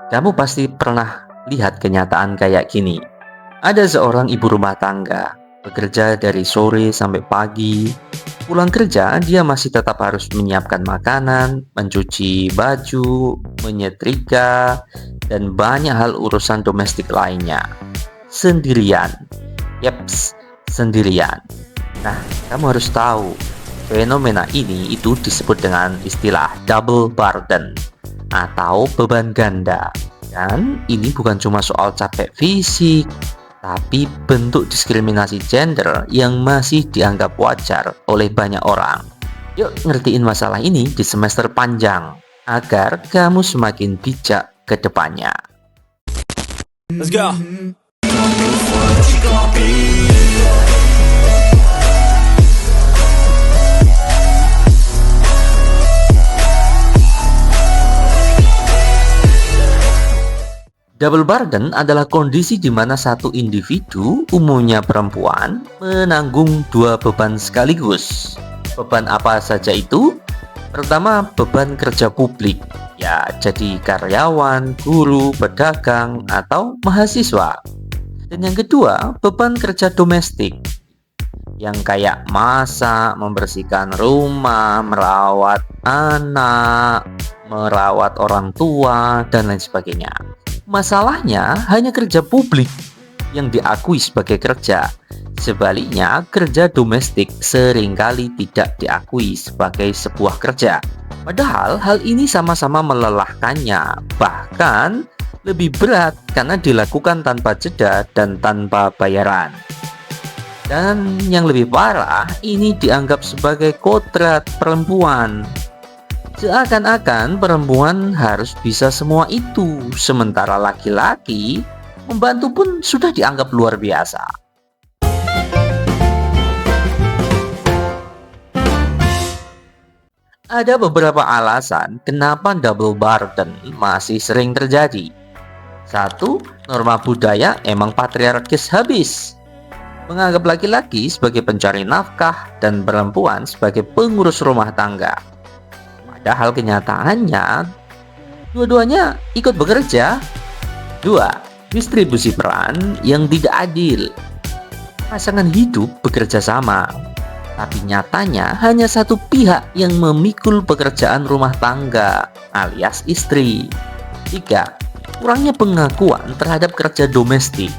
Kamu pasti pernah lihat kenyataan kayak gini. Ada seorang ibu rumah tangga, bekerja dari sore sampai pagi. Pulang kerja, dia masih tetap harus menyiapkan makanan, mencuci baju, menyetrika, dan banyak hal urusan domestik lainnya. Sendirian. Yaps, sendirian. Nah, kamu harus tahu, fenomena ini itu disebut dengan istilah double burden atau beban ganda. Dan ini bukan cuma soal capek fisik, tapi bentuk diskriminasi gender yang masih dianggap wajar oleh banyak orang. Yuk ngertiin masalah ini di semester panjang, agar kamu semakin bijak ke depannya. Let's go. Double burden adalah kondisi di mana satu individu, umumnya perempuan, menanggung dua beban sekaligus. Beban apa saja itu? Pertama, beban kerja publik. Ya, jadi karyawan, guru, pedagang, atau mahasiswa. Dan yang kedua, beban kerja domestik. Yang kayak masak, membersihkan rumah, merawat anak, merawat orang tua, dan lain sebagainya. Masalahnya hanya kerja publik yang diakui sebagai kerja. Sebaliknya, kerja domestik seringkali tidak diakui sebagai sebuah kerja. Padahal hal ini sama-sama melelahkannya, bahkan lebih berat karena dilakukan tanpa jeda dan tanpa bayaran. Dan yang lebih parah, ini dianggap sebagai kodrat perempuan. Seakan-akan perempuan harus bisa semua itu, sementara laki-laki membantu pun sudah dianggap luar biasa. Ada beberapa alasan kenapa double burden masih sering terjadi. Satu, norma budaya emang patriarkis habis. Menganggap laki-laki sebagai pencari nafkah dan perempuan sebagai pengurus rumah tangga. Padahal kenyataannya, dua-duanya ikut bekerja. Dua, distribusi peran yang tidak adil. Pasangan hidup bekerja sama, tapi nyatanya hanya satu pihak yang memikul pekerjaan rumah tangga, alias istri. Tiga, kurangnya pengakuan terhadap kerja domestik.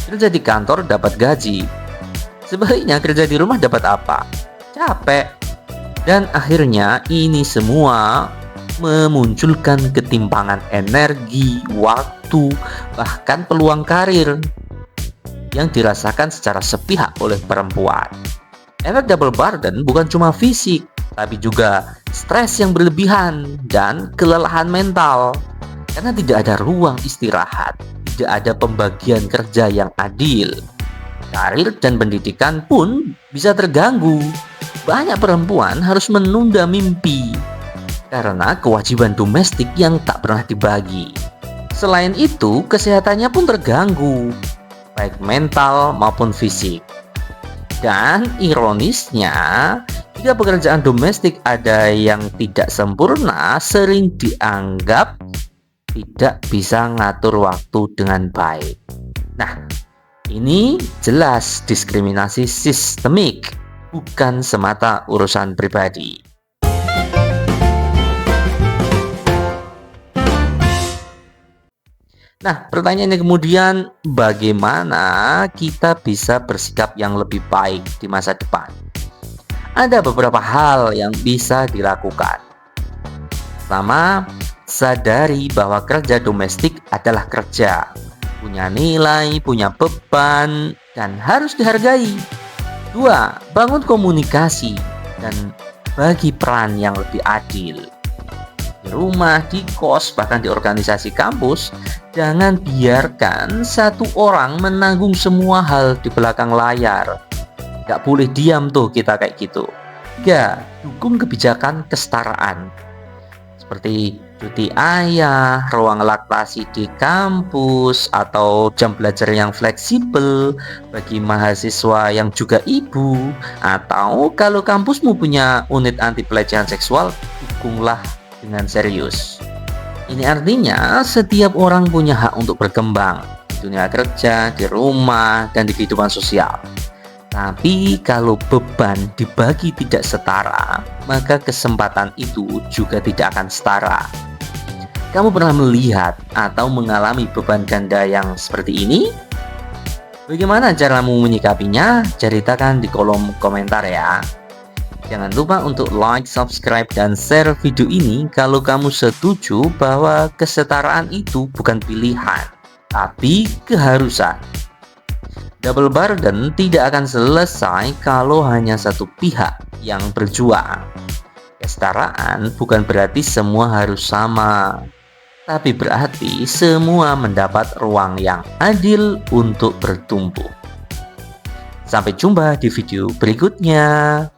Kerja di kantor dapat gaji, sebaliknya kerja di rumah dapat apa? Capek. Dan akhirnya ini semua memunculkan ketimpangan energi, waktu, bahkan peluang karir yang dirasakan secara sepihak oleh perempuan. Efek double burden bukan cuma fisik, tapi juga stres yang berlebihan dan kelelahan mental. Karena tidak ada ruang istirahat, tidak ada pembagian kerja yang adil. Karir dan pendidikan pun bisa terganggu. Banyak perempuan harus menunda mimpi karena kewajiban domestik yang tak pernah dibagi. Selain itu, kesehatannya pun terganggu, baik mental maupun fisik. Dan ironisnya, jika pekerjaan domestik ada yang tidak sempurna, sering dianggap tidak bisa ngatur waktu dengan baik. Nah, ini jelas diskriminasi sistemik, bukan semata urusan pribadi. Nah, pertanyaannya kemudian, bagaimana kita bisa bersikap yang lebih baik di masa depan? Ada beberapa hal yang bisa dilakukan. Pertama, sadari bahwa kerja domestik adalah kerja, punya nilai, punya beban, dan harus dihargai. Dua, bangun komunikasi dan bagi peran yang lebih adil. Di rumah, di kos, bahkan di organisasi kampus, jangan biarkan satu orang menanggung semua hal di belakang layar. Gak boleh diam tuh kita kayak gitu. Tiga, dukung kebijakan kesetaraan. Seperti cuti ayah, ruang laktasi di kampus, atau jam belajar yang fleksibel bagi mahasiswa yang juga ibu. Atau kalau kampusmu punya unit anti pelecehan seksual, dukunglah dengan serius. Ini artinya setiap orang punya hak untuk berkembang di dunia kerja, di rumah, dan di kehidupan sosial. Tapi kalau beban dibagi tidak setara, maka kesempatan itu juga tidak akan setara. Kamu pernah melihat atau mengalami beban ganda yang seperti ini? Bagaimana caramu menyikapinya? Ceritakan di kolom komentar ya. Jangan lupa untuk like, subscribe, dan share video ini kalau kamu setuju bahwa kesetaraan itu bukan pilihan, tapi keharusan. Double burden tidak akan selesai kalau hanya satu pihak yang berjuang. Kesetaraan bukan berarti semua harus sama, tapi berarti semua mendapat ruang yang adil untuk bertumbuh. Sampai jumpa di video berikutnya.